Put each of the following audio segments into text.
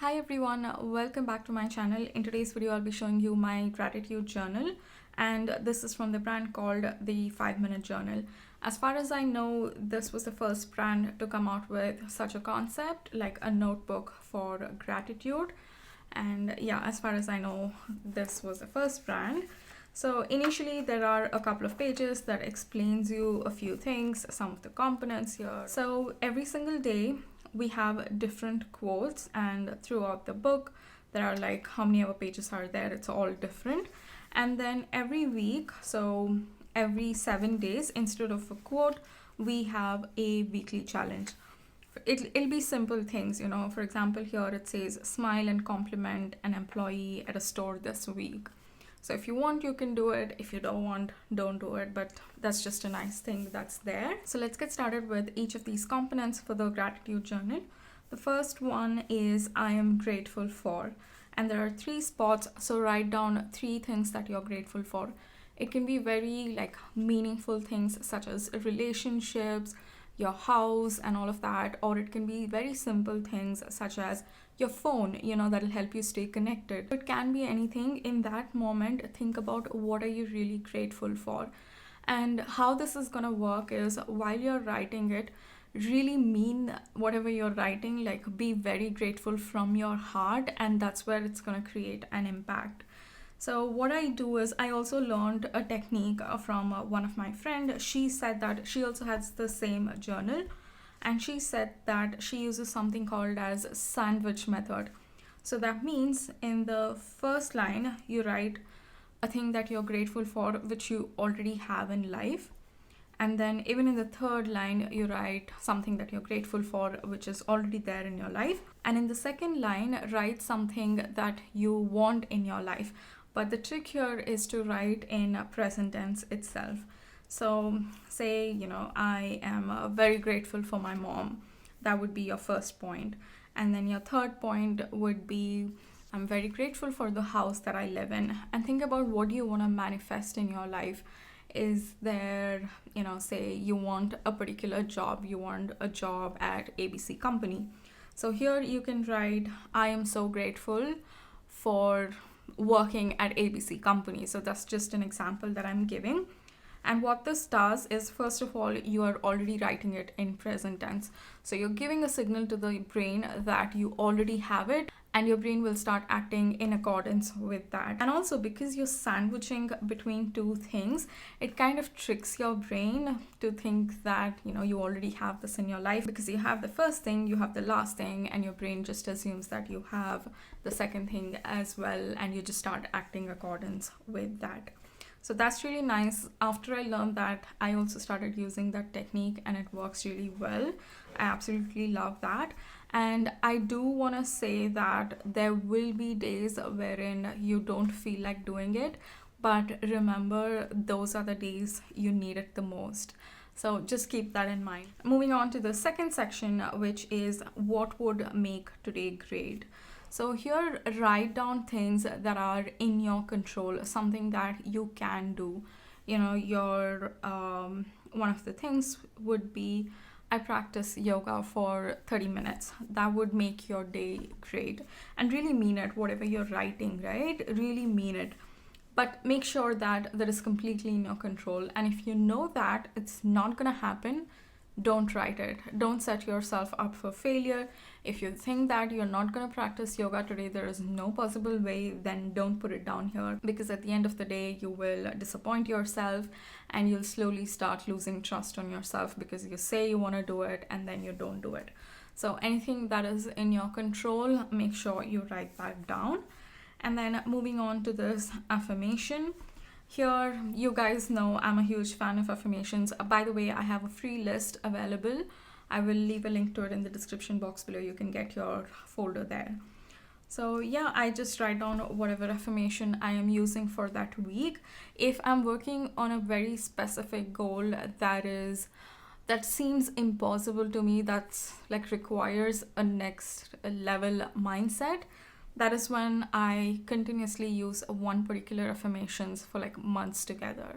Hi everyone, welcome back to my channel. In today's video, I'll be showing you my gratitude journal, and this is from the brand called the 5 Minute Journal. As far as I know, this was the first brand to come out with such a concept, like a notebook for gratitude. And yeah, as far as I know, this was the first brand. So initially there are a couple of pages that explains you a few things, some of the components here. So every single day we have different quotes, and throughout the book there are like how many ever pages are there, it's all different. And then every week, so every 7 days, instead of a quote, we have a weekly challenge. It'll be simple things, for example, here it says smile and compliment an employee at a store this week. So if you want, you can do it. If you don't want, don't do it. But that's just a nice thing that's there. So let's get started with each of these components for the gratitude journal. The first one is I am grateful for. And there are 3 spots. So write down 3 things that you're grateful for. It can be very meaningful things such as relationships, your house and all of that, or it can be very simple things such as your phone, that'll help you stay connected. It can be anything. In that moment, think about what are you really grateful for. And how this is going to work is, while you're writing it, really mean whatever you're writing, like be very grateful from your heart, and that's where it's going to create an impact. So what I do is, I also learned a technique from one of my friend. She said that she also has the same journal, and she said that she uses something called as sandwich method. So that means in the first line you write a thing that you're grateful for, which you already have in life. And then even in the third line, you write something that you're grateful for, which is already there in your life. And in the second line, write something that you want in your life. But the trick here is to write in present tense itself. So say, I am very grateful for my mom. That would be your first point. And then your third point would be, I'm very grateful for the house that I live in. And think about what you want to manifest in your life. Is there, say you want a particular job, you want a job at ABC company. So here you can write, I am so grateful for working at ABC company. So that's just an example that I'm giving. And what this does is, first of all, you are already writing it in present tense. So you're giving a signal to the brain that you already have it, and your brain will start acting in accordance with that. And also, because you're sandwiching between 2 things, it kind of tricks your brain to think that, you already have this in your life, because you have the first thing, you have the last thing, and your brain just assumes that you have the second thing as well, and you just start acting accordance with that. So that's really nice. After I learned that, I also started using that technique, and it works really well. I absolutely love that. And I do want to say that there will be days wherein you don't feel like doing it, but remember, those are the days you need it the most. So just keep that in mind. Moving on to the second section, which is what would make today great. So here, write down things that are in your control, something that you can do. Your one of the things would be, I practice yoga for 30 minutes. That would make your day great. And really mean it, whatever you're writing, right? Really mean it. But make sure that that is completely in your control. And if you know that it's not going to happen, don't write it. Don't set yourself up for failure. If you think that you're not going to practice yoga today, there is no possible way, then don't put it down here, because at the end of the day, you will disappoint yourself, and you'll slowly start losing trust on yourself, because you say you want to do it and then you don't do it. So anything that is in your control, make sure you write that down. And then moving on to this affirmation. Here, you guys know I'm a huge fan of affirmations. By the way, I have a free list available. I will leave a link to it in the description box below. You can get your folder there. So yeah, I just write down whatever affirmation I am using for that week. If I'm working on a very specific goal that seems impossible to me, that's requires a next level mindset, that is when I continuously use one particular affirmations for months together.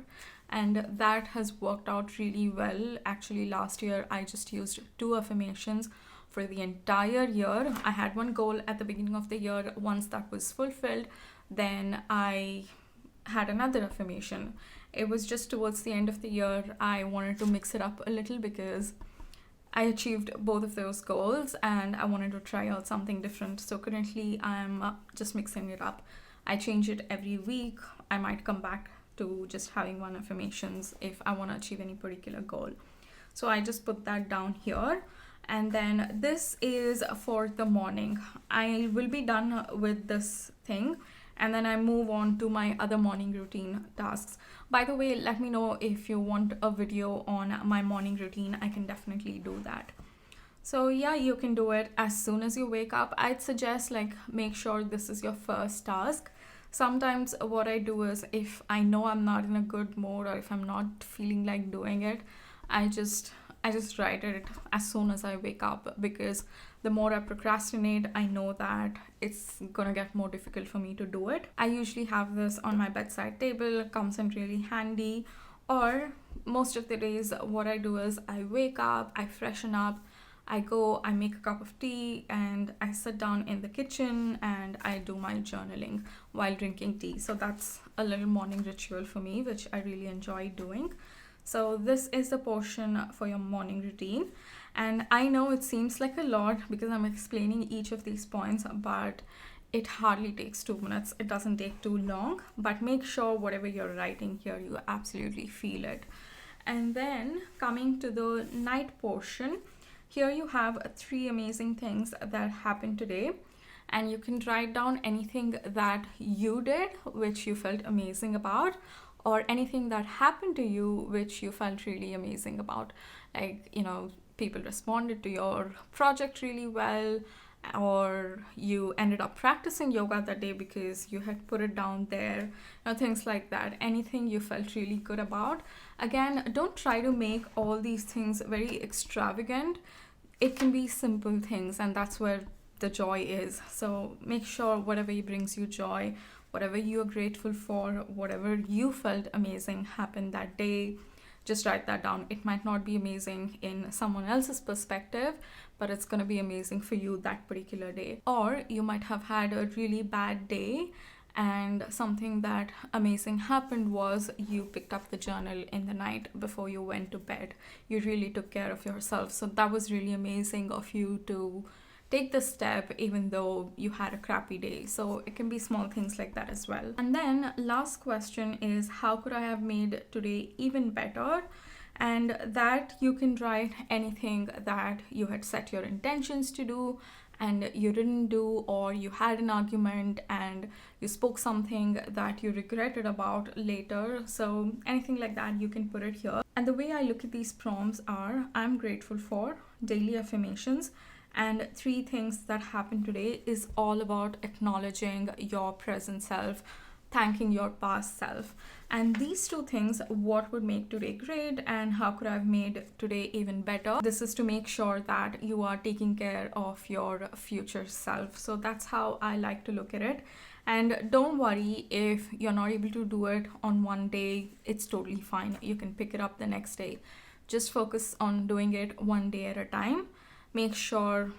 And that has worked out really well. Actually, last year I just used 2 affirmations for the entire year. I had one goal at the beginning of the year. Once that was fulfilled, then I had another affirmation. It was just towards the end of the year, I wanted to mix it up a little because I achieved both of those goals and I wanted to try out something different. So currently, I'm just mixing it up. I change it every week. I might come back to just having one affirmations if I want to achieve any particular goal. So I just put that down here. And then this is for the morning. I will be done with this thing and then I move on to my other morning routine tasks. By the way, let me know if you want a video on my morning routine. I can definitely do that. So yeah, you can do it as soon as you wake up. I'd suggest like make sure this is your first task. Sometimes what I do is if I know I'm not in a good mood or if I'm not feeling like doing it, I just write it as soon as I wake up, because the more I procrastinate, I know that it's gonna get more difficult for me to do it. I usually have this on my bedside table. It comes in really handy. Or most of the days what I do is I wake up, I freshen up, I go, I make a cup of tea, and I sit down in the kitchen and I do my journaling while drinking tea. So that's a little morning ritual for me, which I really enjoy doing. So this is the portion for your morning routine. And I know it seems like a lot because I'm explaining each of these points, but it hardly takes 2 minutes. It doesn't take too long, but make sure whatever you're writing here, you absolutely feel it. And then coming to the night portion, here you have 3 amazing things that happened today. And you can write down anything that you did, which you felt amazing about, or anything that happened to you, which you felt really amazing about. Like, people responded to your project really well, or you ended up practicing yoga that day because you had put it down there, things like that. Anything you felt really good about. Again, don't try to make all these things very extravagant. It can be simple things, and that's where the joy is. So make sure whatever brings you joy, whatever you're grateful for, whatever you felt amazing happened that day, just write that down. It might not be amazing in someone else's perspective, but it's going to be amazing for you that particular day. Or you might have had a really bad day and something that amazing happened was you picked up the journal in the night before you went to bed. You really took care of yourself. So that was really amazing of you to take the step even though you had a crappy day. So it can be small things like that as well. And then last question is, how could I have made today even better? And that you can write anything that you had set your intentions to do and you didn't do, or you had an argument and you spoke something that you regretted about later. So anything like that, you can put it here. And the way I look at these prompts are, I'm grateful for, daily affirmations, and 3 things that happened today is all about acknowledging your present self, thanking your past self. And these 2 things, what would make today great and how could I have made today even better? This is to make sure that you are taking care of your future self. So that's how I like to look at it. And don't worry if you're not able to do it on one day, it's totally fine. You can pick it up the next day. Just focus on doing it one day at a time. Make sure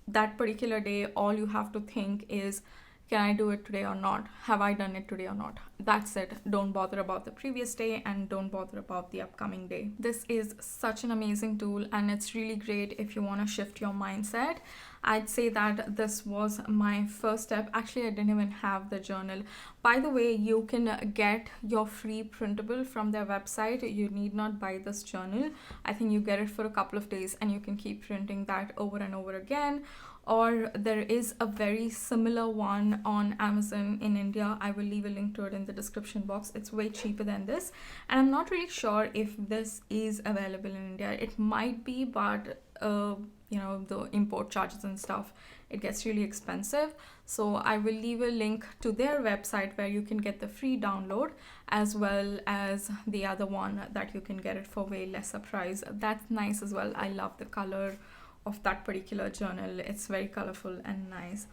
that particular day, all you have to think is, can I do it today or not? Have I done it today or not? That's it. Don't bother about the previous day and don't bother about the upcoming day. This is such an amazing tool and it's really great if you want to shift your mindset. I'd say that this was my first step. Actually, I didn't even have the journal. By the way, you can get your free printable from their website. You need not buy this journal. I think you get it for a couple of days and you can keep printing that over and over again. Or there is a very similar one on Amazon in India. I will leave a link to it in the description box. It's way cheaper than this. And I'm not really sure if this is available in India. It might be, but the import charges and stuff, it gets really expensive. So I will leave a link to their website where you can get the free download, as well as the other one that you can get it for way lesser price. That's nice as well. I love the color of that particular journal. It's very colorful and nice.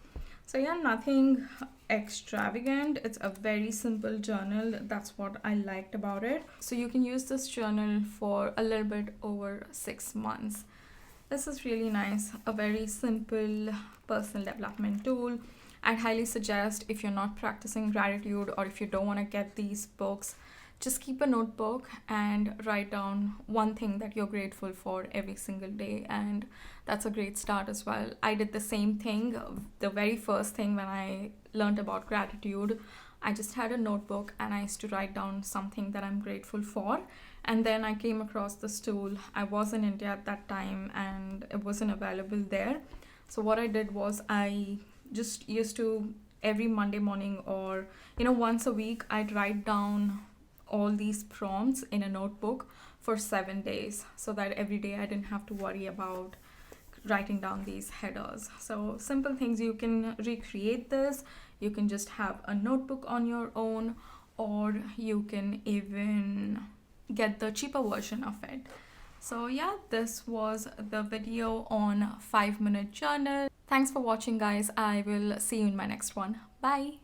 So yeah, nothing extravagant. It's a very simple journal. That's what I liked about it. So you can use this journal for a little bit over 6 months. This is really nice, a very simple personal development tool. I'd highly suggest, if you're not practicing gratitude or if you don't want to get these books, just keep a notebook and write down one thing that you're grateful for every single day. And that's a great start as well. I did the same thing. The very first thing when I learned about gratitude, I just had a notebook and I used to write down something that I'm grateful for. And then I came across this tool. I was in India at that time and it wasn't available there. So what I did was I just used to, every Monday morning or once a week, I'd write down all these prompts in a notebook for 7 days, so that every day I didn't have to worry about writing down these headers. So simple things, you can recreate this. You can just have a notebook on your own, or you can even get the cheaper version of it. So yeah, this was the video on 5-minute journal. Thanks for watching, guys. I will see you in my next one. Bye.